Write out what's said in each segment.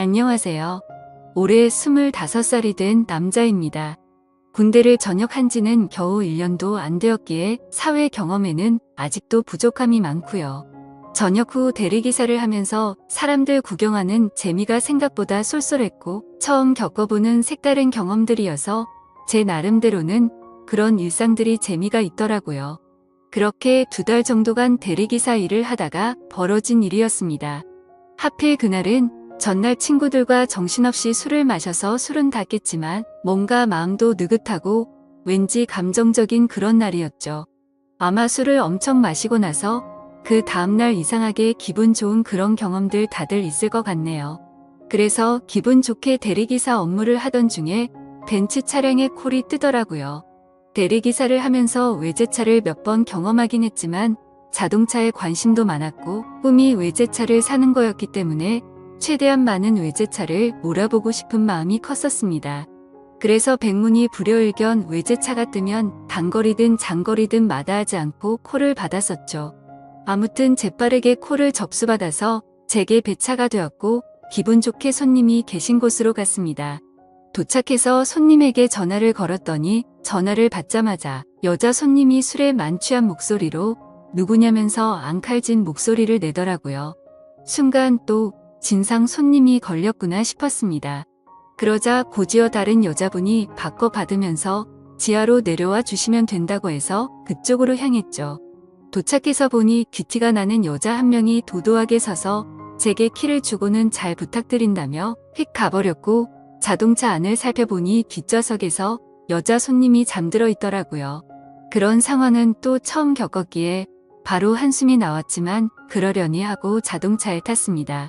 안녕하세요. 올해 25살이 된 남자입니다. 군대를 전역한 지는 겨우 1년도 안 되었기에 사회 경험에는 아직도 부족함이 많고요. 전역 후 대리기사를 하면서 사람들 구경하는 재미가 생각보다 쏠쏠했고 처음 겪어보는 색다른 경험들이어서 제 나름대로는 그런 일상들이 재미가 있더라고요. 그렇게 2달 정도간 대리기사 일을 하다가 벌어진 일이었습니다. 하필 그날은 전날 친구들과 정신없이 술을 마셔서 술은 다 깼지만 뭔가 마음도 느긋하고 왠지 감정적인 그런 날이었죠. 아마 술을 엄청 마시고 나서 그 다음날 이상하게 기분 좋은 그런 경험들 다들 있을 것 같네요. 그래서 기분 좋게 대리기사 업무를 하던 중에 벤츠 차량에 콜이 뜨더라고요. 대리기사를 하면서 외제차를 몇 번 경험하긴 했지만 자동차에 관심도 많았고 꿈이 외제차를 사는 거였기 때문에 최대한 많은 외제차를 몰아보고 싶은 마음이 컸었습니다. 그래서 백문이 불여일견 외제차가 뜨면 단거리든 장거리든 마다하지 않고 콜을 받았었죠. 아무튼 재빠르게 콜을 접수받아서 제게 배차가 되었고 기분 좋게 손님이 계신 곳으로 갔습니다. 도착해서 손님에게 전화를 걸었더니 전화를 받자마자 여자 손님이 술에 만취한 목소리로 누구냐면서 앙칼진 목소리를 내더라고요. 순간 또 진상 손님이 걸렸구나 싶었습니다. 그러자 곧이어 다른 여자분이 바꿔 받으면서 지하로 내려와 주시면 된다고 해서 그쪽으로 향했죠. 도착해서 보니 귀티가 나는 여자 한 명이 도도하게 서서 제게 키를 주고는 잘 부탁드린다며 휙 가버렸고 자동차 안을 살펴보니 뒷좌석에서 여자 손님이 잠들어 있더라고요. 그런 상황은 또 처음 겪었기에 바로 한숨이 나왔지만 그러려니 하고 자동차에 탔습니다.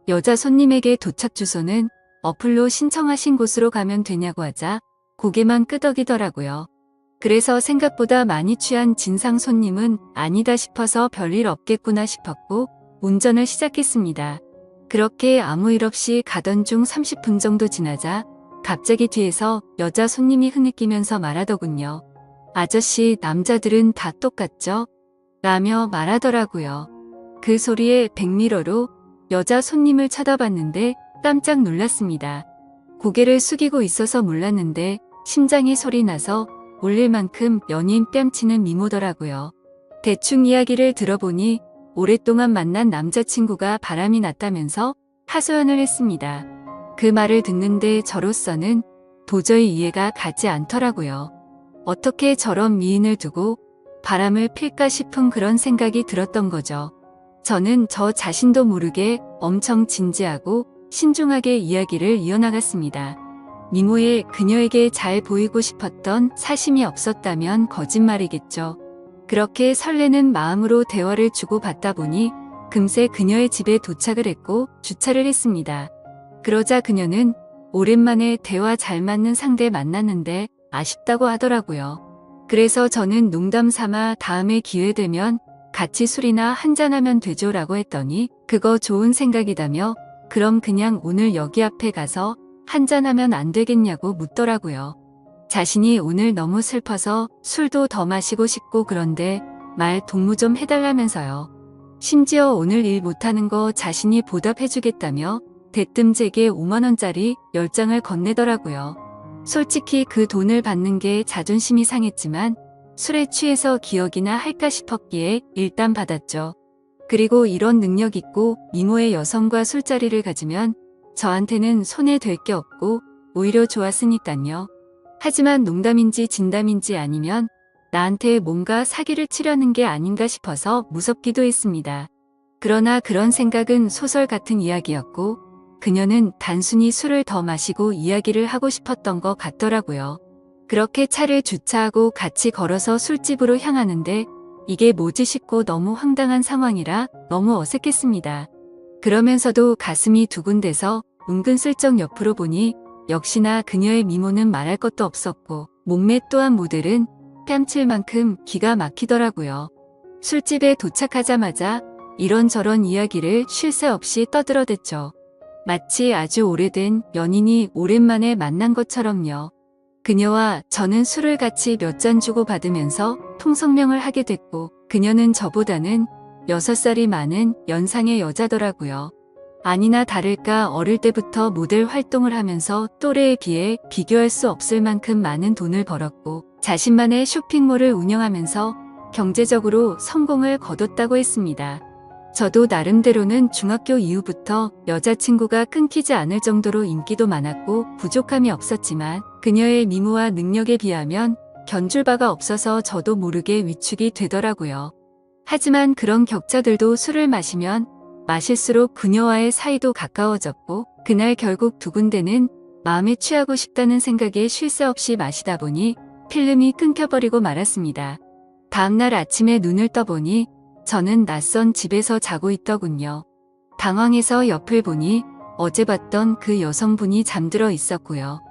여자 손님에게 도착 주소는 어플로 신청하신 곳으로 가면 되냐고 하자 고개만 끄덕이더라고요. 그래서 생각보다 많이 취한 진상 손님은 아니다 싶어서 별일 없겠구나 싶었고 운전을 시작했습니다. 그렇게 아무 일 없이 가던 중 30분 정도 지나자 갑자기 뒤에서 여자 손님이 흐느끼면서 말하더군요. 아저씨, 남자들은 다 똑같죠? 라며 말하더라고요. 그 소리에 백미러로 여자 손님을 쳐다봤는데 깜짝 놀랐습니다. 고개를 숙이고 있어서 몰랐는데 심장이 소리나서 울릴 만큼 연인 뺨치는 미모더라고요. 대충 이야기를 들어보니 오랫동안 만난 남자친구가 바람이 났다면서 하소연을 했습니다. 그 말을 듣는데 저로서는 도저히 이해가 가지 않더라고요. 어떻게 저런 미인을 두고 바람을 필까 싶은 그런 생각이 들었던 거죠. 저는 저 자신도 모르게 엄청 진지하고 신중하게 이야기를 이어나갔습니다. 미모에 그녀에게 잘 보이고 싶었던 사심이 없었다면 거짓말이겠죠. 그렇게 설레는 마음으로 대화를 주고받다 보니 금세 그녀의 집에 도착을 했고 주차를 했습니다. 그러자 그녀는 오랜만에 대화 잘 맞는 상대 만났는데 아쉽다고 하더라고요. 그래서 저는 농담 삼아 다음에 기회 되면 같이 술이나 한잔하면 되죠 라고 했더니 그거 좋은 생각이다며 그럼 그냥 오늘 여기 앞에 가서 한잔하면 안 되겠냐고 묻더라고요. 자신이 오늘 너무 슬퍼서 술도 더 마시고 싶고 그런데 말 동무 좀 해달라면서요. 심지어 오늘 일 못하는 거 자신이 보답해주겠다며 대뜸 제게 5만원짜리 10장을 건네더라고요. 솔직히 그 돈을 받는 게 자존심이 상했지만 술에 취해서 기억이나 할까 싶었기에 일단 받았죠. 그리고 이런 능력 있고 미모의 여성과 술자리를 가지면 저한테는 손에 될 게 없고 오히려 좋았으니깐요. 하지만 농담인지 진담인지 아니면 나한테 뭔가 사기를 치려는 게 아닌가 싶어서 무섭기도 했습니다. 그러나 그런 생각은 소설 같은 이야기였고 그녀는 단순히 술을 더 마시고 이야기를 하고 싶었던 것 같더라고요. 그렇게 차를 주차하고 같이 걸어서 술집으로 향하는데 이게 뭐지 싶고 너무 황당한 상황이라 너무 어색했습니다. 그러면서도 가슴이 두근대서 은근슬쩍 옆으로 보니 역시나 그녀의 미모는 말할 것도 없었고 몸매 또한 모델은 뺨칠 만큼 기가 막히더라고요. 술집에 도착하자마자 이런저런 이야기를 쉴 새 없이 떠들어댔죠. 마치 아주 오래된 연인이 오랜만에 만난 것처럼요. 그녀와 저는 술을 같이 몇 잔 주고 받으면서 통성명을 하게 됐고 그녀는 저보다는 6살이 많은 연상의 여자더라고요. 아니나 다를까 어릴 때부터 모델 활동을 하면서 또래에 비해 비교할 수 없을 만큼 많은 돈을 벌었고 자신만의 쇼핑몰을 운영하면서 경제적으로 성공을 거뒀다고 했습니다. 저도 나름대로는 중학교 이후부터 여자친구가 끊기지 않을 정도로 인기도 많았고 부족함이 없었지만 그녀의 미모와 능력에 비하면 견줄 바가 없어서 저도 모르게 위축이 되더라고요. 하지만 그런 격차들도 술을 마시면 마실수록 그녀와의 사이도 가까워졌고 그날 결국 두군데는 마음에 취하고 싶다는 생각에 쉴 새 없이 마시다 보니 필름이 끊겨버리고 말았습니다. 다음날 아침에 눈을 떠보니 저는 낯선 집에서 자고 있더군요. 당황해서 옆을 보니 어제 봤던 그 여성분이 잠들어 있었고요.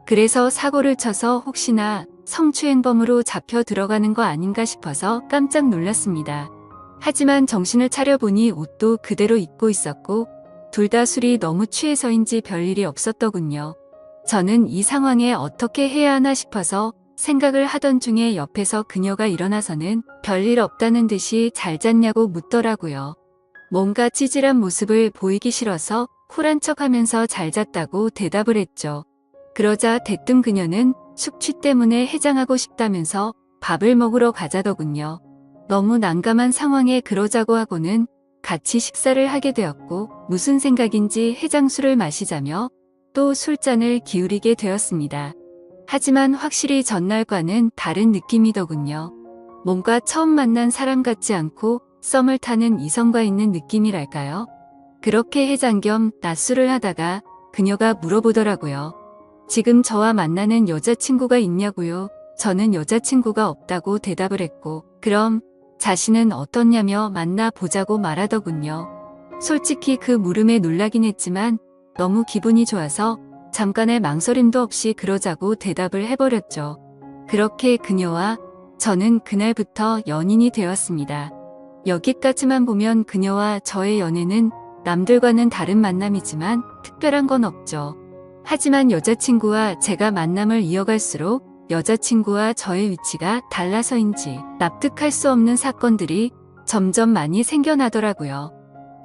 그래서 사고를 쳐서 혹시나 성추행범으로 잡혀 들어가는 거 아닌가 싶어서 깜짝 놀랐습니다. 하지만 정신을 차려보니 옷도 그대로 입고 있었고 둘 다 술이 너무 취해서인지 별일이 없었더군요. 저는 이 상황에 어떻게 해야 하나 싶어서 생각을 하던 중에 옆에서 그녀가 일어나서는 별일 없다는 듯이 잘 잤냐고 묻더라고요. 뭔가 찌질한 모습을 보이기 싫어서 쿨한 척하면서 잘 잤다고 대답을 했죠. 그러자 대뜸 그녀는 숙취 때문에 해장하고 싶다면서 밥을 먹으러 가자더군요. 너무 난감한 상황에 그러자고 하고는 같이 식사를 하게 되었고 무슨 생각인지 해장술을 마시자며 또 술잔을 기울이게 되었습니다. 하지만 확실히 전날과는 다른 느낌이더군요. 뭔가 처음 만난 사람 같지 않고 썸을 타는 이성과 있는 느낌이랄까요? 그렇게 해장 겸 낮술을 하다가 그녀가 물어보더라고요. 지금 저와 만나는 여자친구가 있냐고요? 저는 여자친구가 없다고 대답을 했고 그럼 자신은 어떻냐며 만나보자고 말하더군요. 솔직히 그 물음에 놀라긴 했지만 너무 기분이 좋아서 잠깐의 망설임도 없이 그러자고 대답을 해버렸죠. 그렇게 그녀와 저는 그날부터 연인이 되었습니다. 여기까지만 보면 그녀와 저의 연애는 남들과는 다른 만남이지만 특별한 건 없죠. 하지만 여자친구와 제가 만남을 이어갈수록 여자친구와 저의 위치가 달라서인지 납득할 수 없는 사건들이 점점 많이 생겨나더라고요.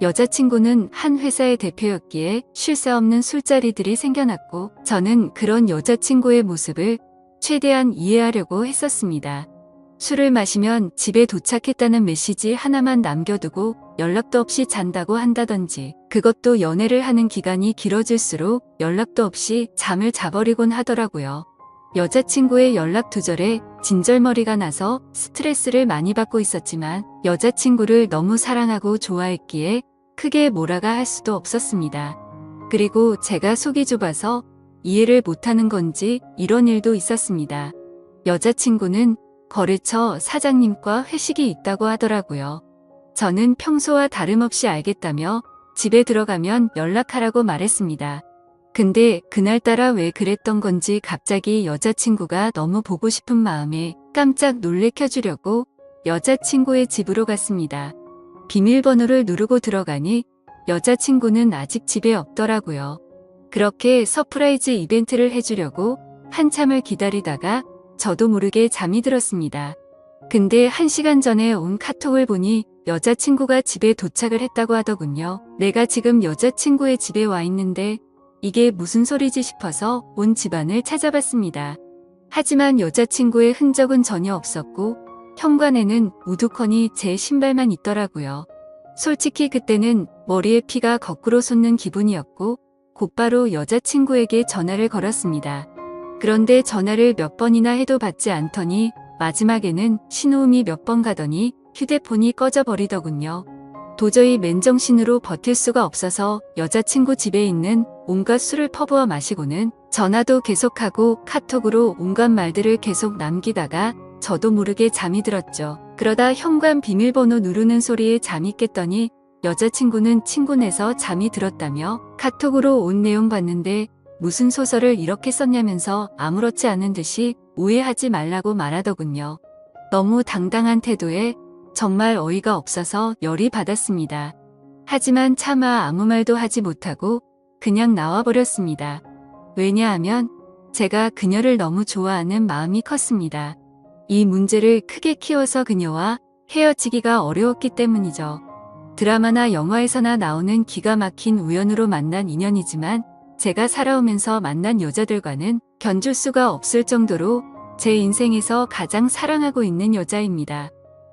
여자친구는 한 회사의 대표였기에 쉴 새 없는 술자리들이 생겨났고 저는 그런 여자친구의 모습을 최대한 이해하려고 했었습니다. 술을 마시면 집에 도착했다는 메시지 하나만 남겨두고 연락도 없이 잔다고 한다든지 그것도 연애를 하는 기간이 길어질수록 연락도 없이 잠을 자버리곤 하더라고요. 여자친구의 연락 두절에 진절머리가 나서 스트레스를 많이 받고 있었지만 여자친구를 너무 사랑하고 좋아했기에 크게 뭐라가 할 수도 없었습니다. 그리고 제가 속이 좁아서 이해를 못하는 건지 이런 일도 있었습니다. 여자친구는 거래처 사장님과 회식이 있다고 하더라고요. 저는 평소와 다름없이 알겠다며 집에 들어가면 연락하라고 말했습니다. 근데 그날따라 왜 그랬던 건지 갑자기 여자친구가 너무 보고 싶은 마음에 깜짝 놀래켜주려고 여자친구의 집으로 갔습니다. 비밀번호를 누르고 들어가니 여자친구는 아직 집에 없더라고요. 그렇게 서프라이즈 이벤트를 해주려고 한참을 기다리다가 저도 모르게 잠이 들었습니다. 근데 1시간 전에 온 카톡을 보니 여자친구가 집에 도착을 했다고 하더군요. 내가 지금 여자친구의 집에 와 있는데 이게 무슨 소리지 싶어서 온 집안을 찾아봤습니다. 하지만 여자친구의 흔적은 전혀 없었고 현관에는 우두커니 제 신발만 있더라고요. 솔직히 그때는 머리에 피가 거꾸로 솟는 기분이었고 곧바로 여자친구에게 전화를 걸었습니다. 그런데 전화를 몇 번이나 해도 받지 않더니 마지막에는 신호음이 몇 번 가더니 휴대폰이 꺼져버리더군요. 도저히 맨정신으로 버틸 수가 없어서 여자친구 집에 있는 온갖 술을 퍼부어 마시고는 전화도 계속하고 카톡으로 온갖 말들을 계속 남기다가 저도 모르게 잠이 들었죠. 그러다 현관 비밀번호 누르는 소리에 잠이 깼더니 여자친구는 친구네서 잠이 들었다며 카톡으로 온 내용 봤는데 무슨 소설을 이렇게 썼냐면서 아무렇지 않은 듯이 오해하지 말라고 말하더군요. 너무 당당한 태도에 정말 어이가 없어서 열이 받았습니다. 하지만 차마 아무 말도 하지 못하고 그냥 나와버렸습니다. 왜냐하면 제가 그녀를 너무 좋아하는 마음이 컸습니다. 이 문제를 크게 키워서 그녀와 헤어지기가 어려웠기 때문이죠. 드라마나 영화에서나 나오는 기가 막힌 우연으로 만난 인연이지만 제가 살아오면서 만난 여자들과는 견줄 수가 없을 정도로 제 인생에서 가장 사랑하고 있는 여자입니다.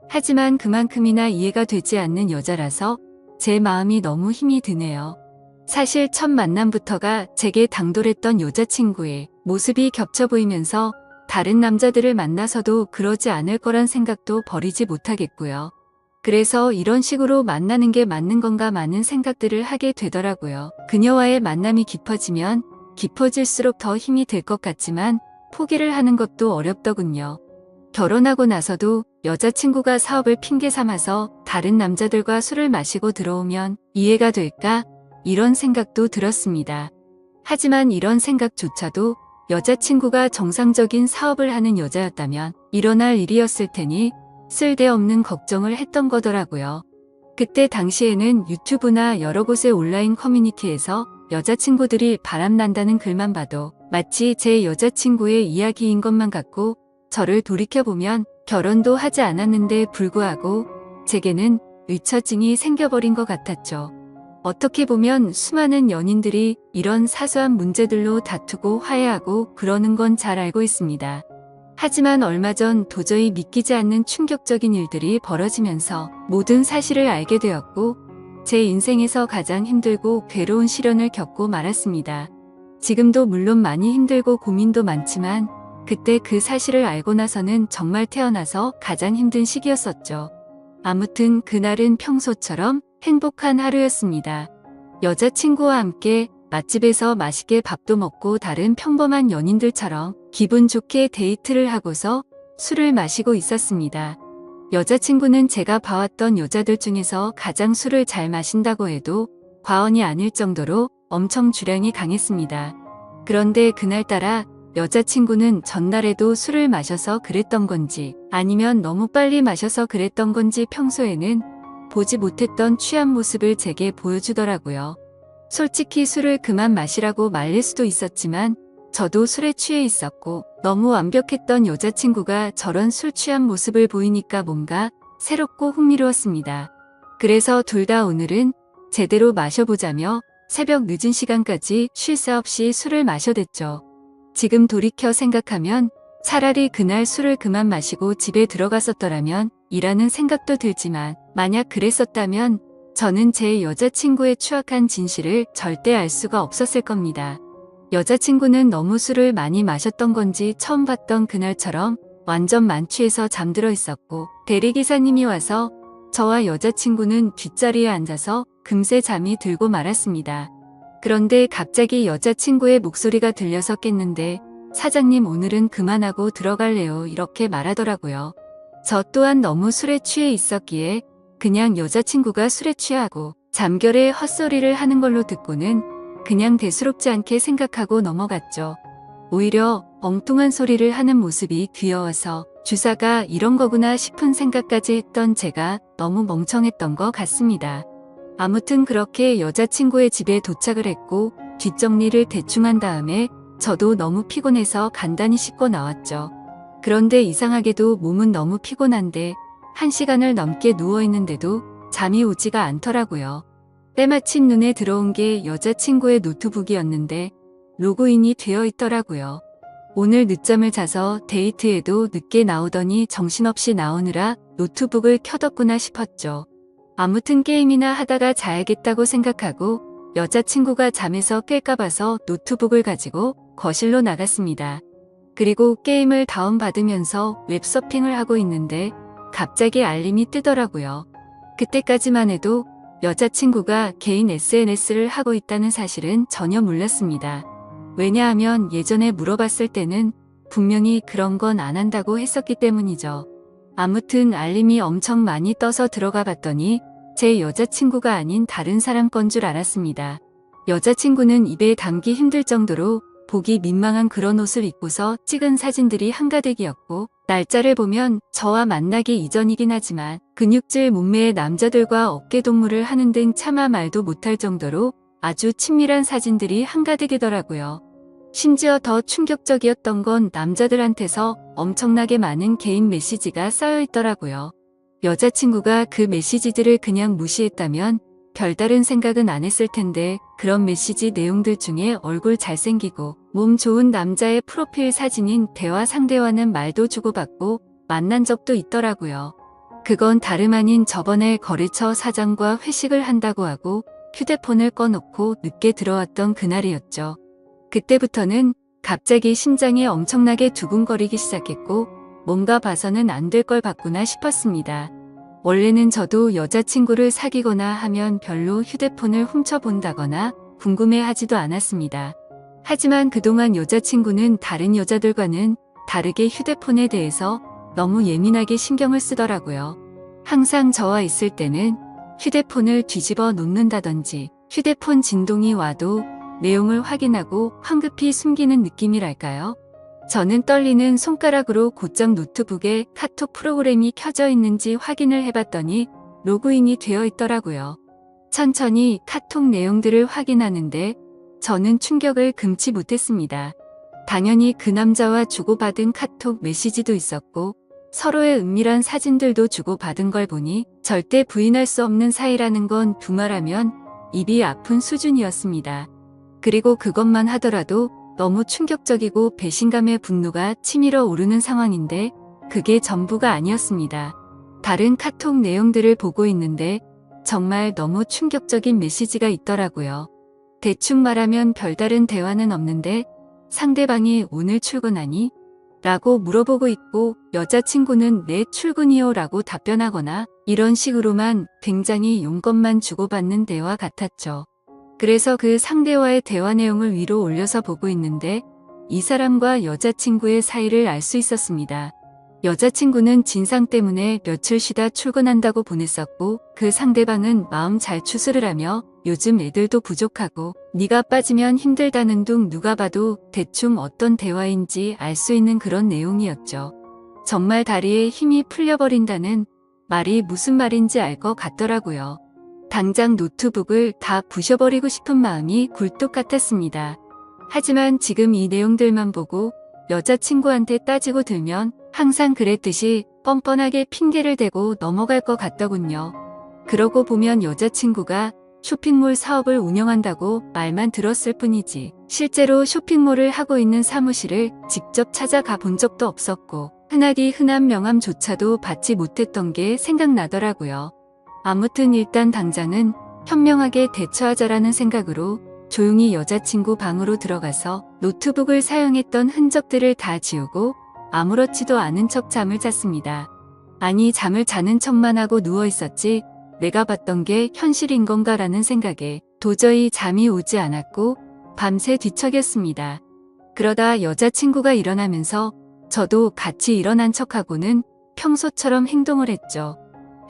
하지만 그만큼이나 이해가 되지 않는 여자라서 제 마음이 너무 힘이 드네요. 사실 첫 만남부터가 제게 당돌했던 여자친구의 모습이 겹쳐 보이면서 다른 남자들을 만나서도 그러지 않을 거란 생각도 버리지 못하겠고요. 그래서 이런 식으로 만나는 게 맞는 건가 많은 생각들을 하게 되더라고요. 그녀와의 만남이 깊어지면 깊어질수록 더 힘이 들 것 같지만 포기를 하는 것도 어렵더군요. 결혼하고 나서도 여자친구가 사업을 핑계 삼아서 다른 남자들과 술을 마시고 들어오면 이해가 될까? 이런 생각도 들었습니다. 하지만 이런 생각조차도 여자친구가 정상적인 사업을 하는 여자였다면 일어날 일이었을 테니 쓸데없는 걱정을 했던 거더라고요. 그때 당시에는 유튜브나 여러 곳의 온라인 커뮤니티에서 여자친구들이 바람난다는 글만 봐도 마치 제 여자친구의 이야기인 것만 같고 저를 돌이켜보면 결혼도 하지 않았는데 불구하고 제게는 의처증이 생겨버린 것 같았죠. 어떻게 보면 수많은 연인들이 이런 사소한 문제들로 다투고 화해하고 그러는 건 잘 알고 있습니다. 하지만 얼마 전 도저히 믿기지 않는 충격적인 일들이 벌어지면서 모든 사실을 알게 되었고 제 인생에서 가장 힘들고 괴로운 시련을 겪고 말았습니다. 지금도 물론 많이 힘들고 고민도 많지만 그때 그 사실을 알고 나서는 정말 태어나서 가장 힘든 시기였었죠. 아무튼 그날은 평소처럼 행복한 하루였습니다. 여자친구와 함께 맛집에서 맛있게 밥도 먹고 다른 평범한 연인들처럼 기분 좋게 데이트를 하고서 술을 마시고 있었습니다. 여자친구는 제가 봐왔던 여자들 중에서 가장 술을 잘 마신다고 해도 과언이 아닐 정도로 엄청 주량이 강했습니다. 그런데 그날따라 여자친구는 전날에도 술을 마셔서 그랬던 건지 아니면 너무 빨리 마셔서 그랬던 건지 평소에는 보지 못했던 취한 모습을 제게 보여주더라고요. 솔직히 술을 그만 마시라고 말릴 수도 있었지만 저도 술에 취해 있었고 너무 완벽했던 여자친구가 저런 술 취한 모습을 보이니까 뭔가 새롭고 흥미로웠습니다. 그래서 둘 다 오늘은 제대로 마셔보자며 새벽 늦은 시간까지 쉴 새 없이 술을 마셔댔죠. 지금 돌이켜 생각하면 차라리 그날 술을 그만 마시고 집에 들어갔었더라면 이라는 생각도 들지만 만약 그랬었다면 저는 제 여자친구의 추악한 진실을 절대 알 수가 없었을 겁니다. 여자친구는 너무 술을 많이 마셨던 건지 처음 봤던 그날처럼 완전 만취해서 잠들어 있었고 대리기사님이 와서 저와 여자친구는 뒷자리에 앉아서 금세 잠이 들고 말았습니다. 그런데 갑자기 여자친구의 목소리가 들려서 깼는데 사장님 오늘은 그만하고 들어갈래요 이렇게 말하더라고요. 저 또한 너무 술에 취해 있었기에 그냥 여자친구가 술에 취하고 잠결에 헛소리를 하는 걸로 듣고는 그냥 대수롭지 않게 생각하고 넘어갔죠. 오히려 엉뚱한 소리를 하는 모습이 귀여워서 주사가 이런 거구나 싶은 생각까지 했던 제가 너무 멍청했던 것 같습니다. 아무튼 그렇게 여자친구의 집에 도착을 했고 뒷정리를 대충 한 다음에 저도 너무 피곤해서 간단히 씻고 나왔죠. 그런데 이상하게도 몸은 너무 피곤한데 1시간을 넘게 누워있는데도 잠이 오지가 않더라고요. 때마침 눈에 들어온 게 여자친구의 노트북이었는데 로그인이 되어 있더라고요. 오늘 늦잠을 자서 데이트에도 늦게 나오더니 정신없이 나오느라 노트북을 켜뒀구나 싶었죠. 아무튼 게임이나 하다가 자야겠다고 생각하고 여자친구가 잠에서 깰까 봐서 노트북을 가지고 거실로 나갔습니다. 그리고 게임을 다운받으면서 웹서핑을 하고 있는데 갑자기 알림이 뜨더라고요. 그때까지만 해도 여자친구가 개인 SNS를 하고 있다는 사실은 전혀 몰랐습니다. 왜냐하면 예전에 물어봤을 때는 분명히 그런 건 안 한다고 했었기 때문이죠. 아무튼 알림이 엄청 많이 떠서 들어가 봤더니 제 여자친구가 아닌 다른 사람 건 줄 알았습니다. 여자친구는 입에 담기 힘들 정도로 보기 민망한 그런 옷을 입고서 찍은 사진들이 한가득이었고 날짜를 보면 저와 만나기 이전이긴 하지만 근육질 몸매의 남자들과 어깨동무를 하는 등 차마 말도 못할 정도로 아주 친밀한 사진들이 한가득이더라고요. 심지어 더 충격적이었던 건 남자들한테서 엄청나게 많은 개인 메시지가 쌓여 있더라고요. 여자친구가 그 메시지들을 그냥 무시했다면 별다른 생각은 안 했을 텐데 그런 메시지 내용들 중에 얼굴 잘생기고 몸 좋은 남자의 프로필 사진인 대화 상대와는 말도 주고받고 만난 적도 있더라고요. 그건 다름 아닌 저번에 거래처 사장과 회식을 한다고 하고 휴대폰을 꺼놓고 늦게 들어왔던 그날이었죠. 그때부터는 갑자기 심장이 엄청나게 두근거리기 시작했고 뭔가 봐서는 안 될 걸 봤구나 싶었습니다. 원래는 저도 여자친구를 사귀거나 하면 별로 휴대폰을 훔쳐본다거나 궁금해하지도 않았습니다. 하지만 그동안 여자친구는 다른 여자들과는 다르게 휴대폰에 대해서 너무 예민하게 신경을 쓰더라고요. 항상 저와 있을 때는 휴대폰을 뒤집어 놓는다든지 휴대폰 진동이 와도 내용을 확인하고 황급히 숨기는 느낌이랄까요? 저는 떨리는 손가락으로 곧장 노트북에 카톡 프로그램이 켜져 있는지 확인을 해봤더니 로그인이 되어 있더라고요. 천천히 카톡 내용들을 확인하는데 저는 충격을 금치 못했습니다. 당연히 그 남자와 주고받은 카톡 메시지도 있었고 서로의 은밀한 사진들도 주고받은 걸 보니 절대 부인할 수 없는 사이라는 건 두말하면 입이 아픈 수준이었습니다. 그리고 그것만 하더라도 너무 충격적이고 배신감의 분노가 치밀어 오르는 상황인데 그게 전부가 아니었습니다. 다른 카톡 내용들을 보고 있는데 정말 너무 충격적인 메시지가 있더라고요. 대충 말하면 별다른 대화는 없는데 상대방이 오늘 출근하니? 라고 물어보고 있고 여자친구는 네 출근이요 라고 답변하거나 이런 식으로만 굉장히 용건만 주고받는 대화 같았죠. 그래서 그 상대와의 대화 내용을 위로 올려서 보고 있는데 이 사람과 여자친구의 사이를 알 수 있었습니다. 여자친구는 진상 때문에 며칠 쉬다 출근한다고 보냈었고 그 상대방은 마음 잘 추스를 하며 요즘 애들도 부족하고 네가 빠지면 힘들다는 둥 누가 봐도 대충 어떤 대화인지 알 수 있는 그런 내용이었죠. 정말 다리에 힘이 풀려버린다는 말이 무슨 말인지 알 것 같더라고요. 당장 노트북을 다 부셔버리고 싶은 마음이 굴뚝 같았습니다. 하지만 지금 이 내용들만 보고 여자친구한테 따지고 들면 항상 그랬듯이 뻔뻔하게 핑계를 대고 넘어갈 것 같더군요. 그러고 보면 여자친구가 쇼핑몰 사업을 운영한다고 말만 들었을 뿐이지 실제로 쇼핑몰을 하고 있는 사무실을 직접 찾아가 본 적도 없었고 흔하디 흔한 명함조차도 받지 못했던 게 생각나더라고요. 아무튼 일단 당장은 현명하게 대처하자라는 생각으로 조용히 여자친구 방으로 들어가서 노트북을 사용했던 흔적들을 다 지우고 아무렇지도 않은 척 잠을 잤습니다. 아니 잠을 자는 척만 하고 누워 있었지 내가 봤던 게 현실인 건가라는 생각에 도저히 잠이 오지 않았고 밤새 뒤척였습니다. 그러다 여자친구가 일어나면서 저도 같이 일어난 척하고는 평소처럼 행동을 했죠.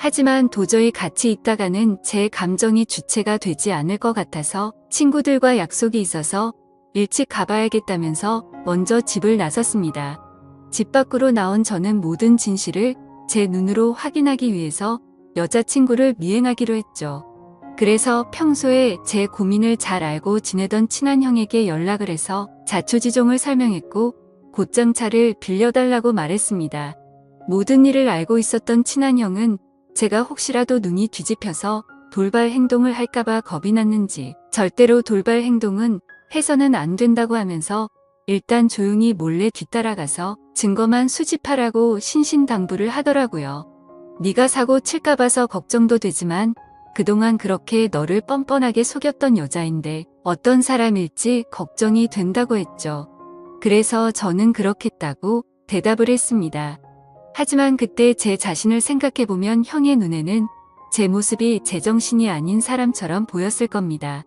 하지만 도저히 같이 있다가는 제 감정이 주체가 되지 않을 것 같아서 친구들과 약속이 있어서 일찍 가봐야겠다면서 먼저 집을 나섰습니다. 집 밖으로 나온 저는 모든 진실을 제 눈으로 확인하기 위해서 여자친구를 미행하기로 했죠. 그래서 평소에 제 고민을 잘 알고 지내던 친한 형에게 연락을 해서 자초지종을 설명했고 곧장 차를 빌려달라고 말했습니다. 모든 일을 알고 있었던 친한 형은 제가 혹시라도 눈이 뒤집혀서 돌발 행동을 할까봐 겁이 났는지 절대로 돌발 행동은 해서는 안 된다고 하면서 일단 조용히 몰래 뒤따라가서 증거만 수집하라고 신신당부를 하더라고요. 네가 사고 칠까 봐서 걱정도 되지만 그동안 그렇게 너를 뻔뻔하게 속였던 여자인데 어떤 사람일지 걱정이 된다고 했죠. 그래서 저는 그렇겠다고 대답을 했습니다. 하지만 그때 제 자신을 생각해보면 형의 눈에는 제 모습이 제정신이 아닌 사람처럼 보였을 겁니다.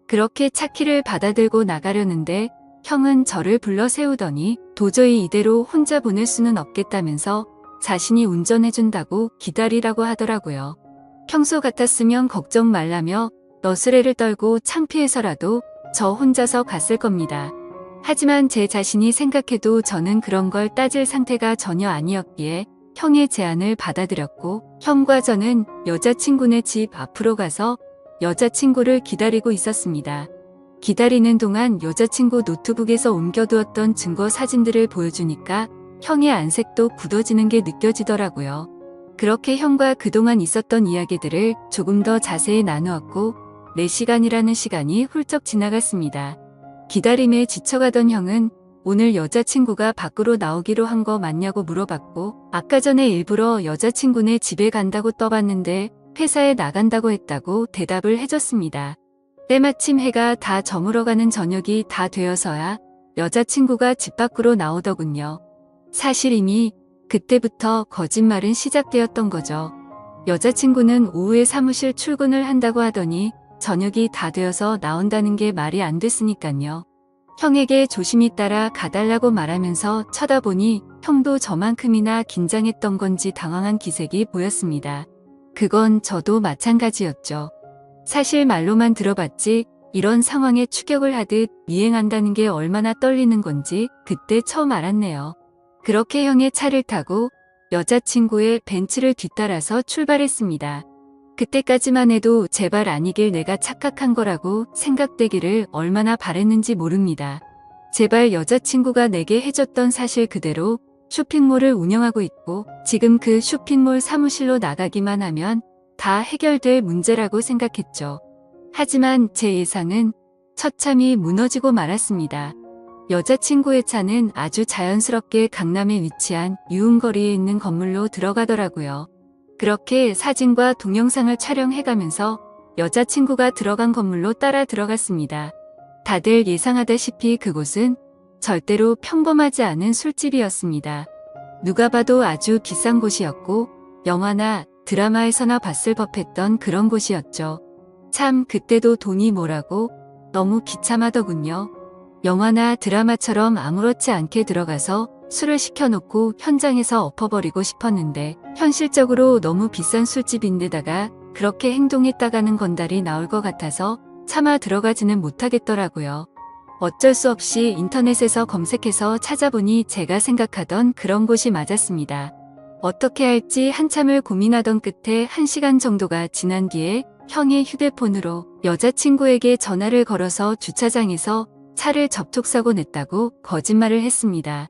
그렇게 차키를 받아들고 나가려는데 형은 저를 불러 세우더니 도저히 이대로 혼자 보낼 수는 없겠다면서 자신이 운전해준다고 기다리라고 하더라고요. 평소 같았으면 걱정 말라며 너스레를 떨고 창피해서라도 저 혼자서 갔을 겁니다. 하지만 제 자신이 생각해도 저는 그런 걸 따질 상태가 전혀 아니었기에 형의 제안을 받아들였고 형과 저는 여자친구네 집 앞으로 가서 여자친구를 기다리고 있었습니다. 기다리는 동안 여자친구 노트북에서 옮겨두었던 증거 사진들을 보여주니까 형의 안색도 굳어지는 게 느껴지더라고요. 그렇게 형과 그동안 있었던 이야기들을 조금 더 자세히 나누었고 4시간이라는 시간이 훌쩍 지나갔습니다. 기다림에 지쳐가던 형은 오늘 여자친구가 밖으로 나오기로 한 거 맞냐고 물어봤고 아까 전에 일부러 여자친구네 집에 간다고 떠봤는데 회사에 나간다고 했다고 대답을 해줬습니다. 때마침 해가 다 저물어가는 저녁이 다 되어서야 여자친구가 집 밖으로 나오더군요. 사실 이미 그때부터 거짓말은 시작되었던 거죠. 여자친구는 오후에 사무실 출근을 한다고 하더니 저녁이 다 되어서 나온다는 게 말이 안 됐으니깐요. 형에게 조심히 따라 가달라고 말하면서 쳐다보니 형도 저만큼이나 긴장했던 건지 당황한 기색이 보였습니다. 그건 저도 마찬가지였죠. 사실 말로만 들어봤지 이런 상황에 추격을 하듯 미행한다는 게 얼마나 떨리는 건지 그때 처음 알았네요. 그렇게 형의 차를 타고 여자친구의 벤츠를 뒤따라서 출발했습니다. 그때까지만 해도 제발 아니길 내가 착각한 거라고 생각되기를 얼마나 바랬는지 모릅니다. 제발 여자친구가 내게 해줬던 사실 그대로 쇼핑몰을 운영하고 있고 지금 그 쇼핑몰 사무실로 나가기만 하면 다 해결될 문제라고 생각했죠. 하지만 제 예상은 처참히 무너지고 말았습니다. 여자친구의 차는 아주 자연스럽게 강남에 위치한 유흥거리에 있는 건물로 들어가더라고요. 그렇게 사진과 동영상을 촬영해가면서 여자친구가 들어간 건물로 따라 들어갔습니다. 다들 예상하다시피 그곳은 절대로 평범하지 않은 술집이었습니다. 누가 봐도 아주 비싼 곳이었고 영화나 드라마에서나 봤을 법했던 그런 곳이었죠. 참 그때도 돈이 뭐라고 너무 비참하더군요. 영화나 드라마처럼 아무렇지 않게 들어가서 술을 시켜놓고 현장에서 엎어버리고 싶었는데 현실적으로 너무 비싼 술집인데다가 그렇게 행동했다가는 건달이 나올 것 같아서 차마 들어가지는 못하겠더라고요. 어쩔 수 없이 인터넷에서 검색해서 찾아보니 제가 생각하던 그런 곳이 맞았습니다. 어떻게 할지 한참을 고민하던 끝에 1시간 정도가 지난 뒤에 형의 휴대폰으로 여자친구에게 전화를 걸어서 주차장에서 차를 접촉사고 냈다고 거짓말을 했습니다.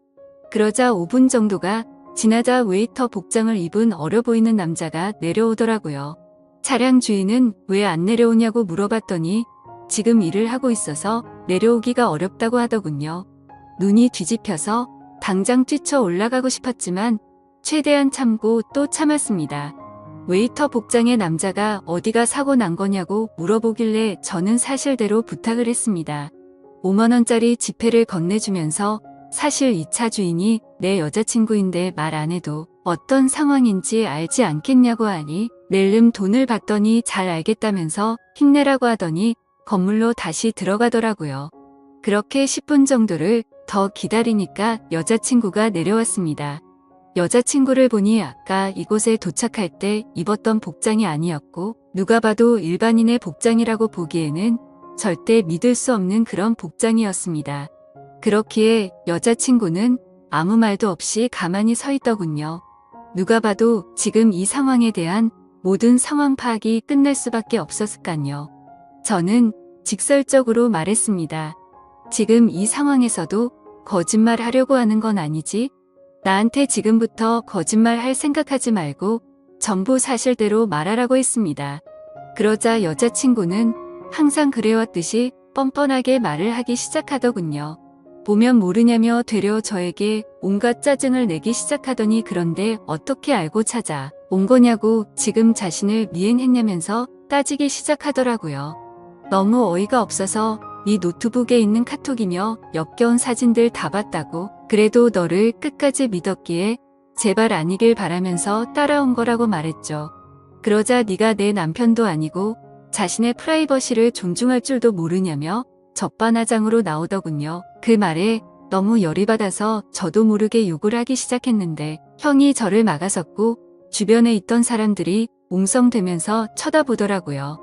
그러자 5분 정도가 지나자 웨이터 복장을 입은 어려 보이는 남자가 내려오더라고요. 차량 주인은 왜 안 내려오냐고 물어봤더니 지금 일을 하고 있어서 내려오기가 어렵다고 하더군요. 눈이 뒤집혀서 당장 뛰쳐 올라가고 싶었지만 최대한 참고 또 참았습니다. 웨이터 복장의 남자가 어디가 사고 난 거냐고 물어보길래 저는 사실대로 부탁을 했습니다. 5만원짜리 지폐를 건네주면서 사실 이 차 주인이 내 여자친구인데 말 안 해도 어떤 상황인지 알지 않겠냐고 하니 낼름 돈을 받더니 잘 알겠다면서 힘내라고 하더니 건물로 다시 들어가더라고요. 그렇게 10분 정도를 더 기다리니까 여자친구가 내려왔습니다. 여자친구를 보니 아까 이곳에 도착할 때 입었던 복장이 아니었고 누가 봐도 일반인의 복장이라고 보기에는 절대 믿을 수 없는 그런 복장이었습니다. 그렇기에 여자친구는 아무 말도 없이 가만히 서 있더군요. 누가 봐도 지금 이 상황에 대한 모든 상황 파악이 끝날 수밖에 없었을까요. 저는 직설적으로 말했습니다. 지금 이 상황에서도 거짓말 하려고 하는 건 아니지? 나한테 지금부터 거짓말 할 생각하지 말고 전부 사실대로 말하라고 했습니다. 그러자 여자친구는 항상 그래왔듯이 뻔뻔하게 말을 하기 시작하더군요. 보면 모르냐며 되려 저에게 온갖 짜증을 내기 시작하더니 그런데 어떻게 알고 찾아 온 거냐고 지금 자신을 미행했냐면서 따지기 시작하더라고요. 너무 어이가 없어서 네 노트북에 있는 카톡이며 역겨운 사진들 다 봤다고 그래도 너를 끝까지 믿었기에 제발 아니길 바라면서 따라온 거라고 말했죠. 그러자 네가 내 남편도 아니고 자신의 프라이버시를 존중할 줄도 모르냐며 적반하장으로 나오더군요. 그 말에 너무 열이 받아서 저도 모르게 욕을 하기 시작했는데 형이 저를 막아섰고 주변에 있던 사람들이 웅성대면서 쳐다보더라고요.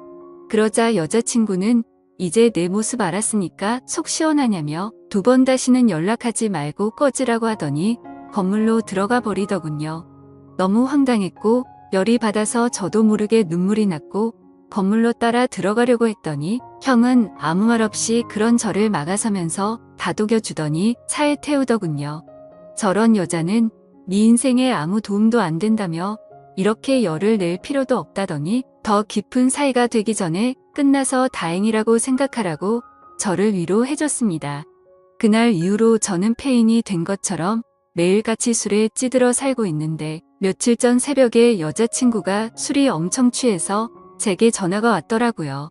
그러자 여자친구는 이제 내 모습 알았으니까 속 시원하냐며 2번 다시는 연락하지 말고 꺼지라고 하더니 건물로 들어가 버리더군요. 너무 황당했고 열이 받아서 저도 모르게 눈물이 났고 건물로 따라 들어가려고 했더니 형은 아무 말 없이 그런 저를 막아서면서 다독여주더니 차에 태우더군요. 저런 여자는 네 인생에 아무 도움도 안 된다며 이렇게 열을 낼 필요도 없다더니 더 깊은 사이가 되기 전에 끝나서 다행이라고 생각하라고 저를 위로해줬습니다. 그날 이후로 저는 폐인이 된 것처럼 매일같이 술에 찌들어 살고 있는데 며칠 전 새벽에 여자친구가 술이 엄청 취해서 제게 전화가 왔더라고요.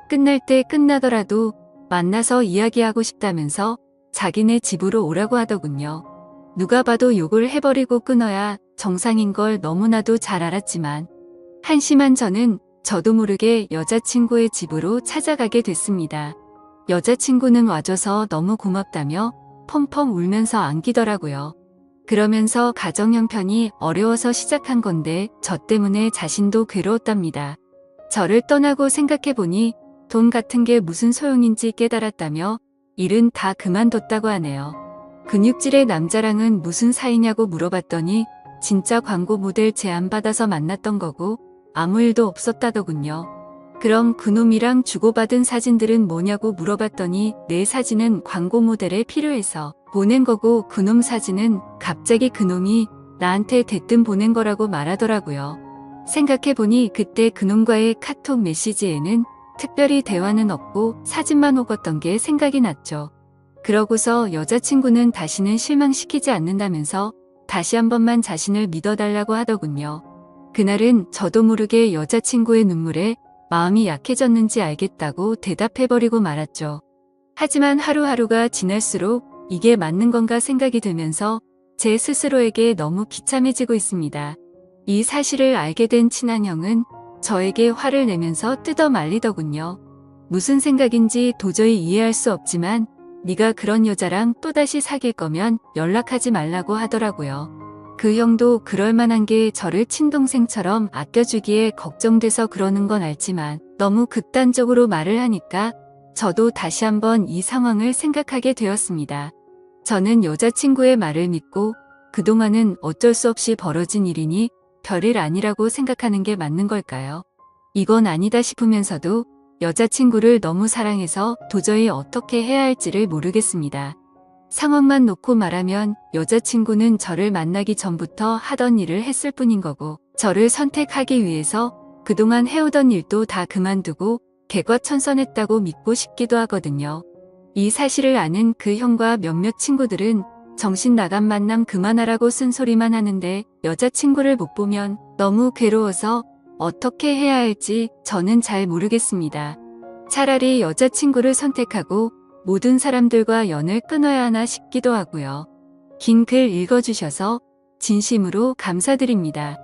끝날 때 끝나더라도 만나서 이야기하고 싶다면서 자기네 집으로 오라고 하더군요. 누가 봐도 욕을 해버리고 끊어야 정상인 걸 너무나도 잘 알았지만 한심한 저도 모르게 여자친구의 집으로 찾아가게 됐습니다. 여자친구는 와줘서 너무 고맙다며 펑펑 울면서 안기더라고요. 그러면서 가정 형편이 어려워서 시작한 건데 저 때문에 자신도 괴로웠답니다. 저를 떠나고 생각해보니 돈 같은 게 무슨 소용인지 깨달았다며 일은 다 그만뒀다고 하네요. 근육질의 남자랑은 무슨 사이냐고 물어봤더니 진짜 광고 모델 제안받아서 만났던 거고 아무 일도 없었다더군요. 그럼 그놈이랑 주고받은 사진들은 뭐냐고 물어봤더니 내 사진은 광고 모델에 필요해서 보낸 거고 그놈 사진은 갑자기 그놈이 나한테 대뜸 보낸 거라고 말하더라고요. 생각해보니 그때 그놈과의 카톡 메시지에는 특별히 대화는 없고 사진만 오갔던 게 생각이 났죠. 그러고서 여자친구는 다시는 실망시키지 않는다면서 다시 한 번만 자신을 믿어달라고 하더군요. 그날은 저도 모르게 여자친구의 눈물에 마음이 약해졌는지 알겠다고 대답해버리고 말았죠. 하지만 하루하루가 지날수록 이게 맞는 건가 생각이 들면서 제 스스로에게 너무 비참해지고 있습니다. 이 사실을 알게 된 친한 형은 저에게 화를 내면서 뜯어 말리더군요. 무슨 생각인지 도저히 이해할 수 없지만 네가 그런 여자랑 또다시 사귈 거면 연락하지 말라고 하더라고요. 그 형도 그럴 만한 게 저를 친동생처럼 아껴주기에 걱정돼서 그러는 건 알지만 너무 극단적으로 말을 하니까 저도 다시 한번 이 상황을 생각하게 되었습니다. 저는 여자친구의 말을 믿고 그동안은 어쩔 수 없이 벌어진 일이니 별일 아니라고 생각하는 게 맞는 걸까요? 이건 아니다 싶으면서도 여자친구를 너무 사랑해서 도저히 어떻게 해야 할지를 모르겠습니다. 상황만 놓고 말하면 여자친구는 저를 만나기 전부터 하던 일을 했을 뿐인 거고 저를 선택하기 위해서 그동안 해오던 일도 다 그만두고 개과천선했다고 믿고 싶기도 하거든요. 이 사실을 아는 그 형과 몇몇 친구들은 정신 나간 만남 그만하라고 쓴소리만 하는데 여자친구를 못 보면 너무 괴로워서 어떻게 해야 할지 저는 잘 모르겠습니다. 차라리 여자친구를 선택하고 모든 사람들과 연을 끊어야 하나 싶기도 하고요. 긴 글 읽어주셔서 진심으로 감사드립니다.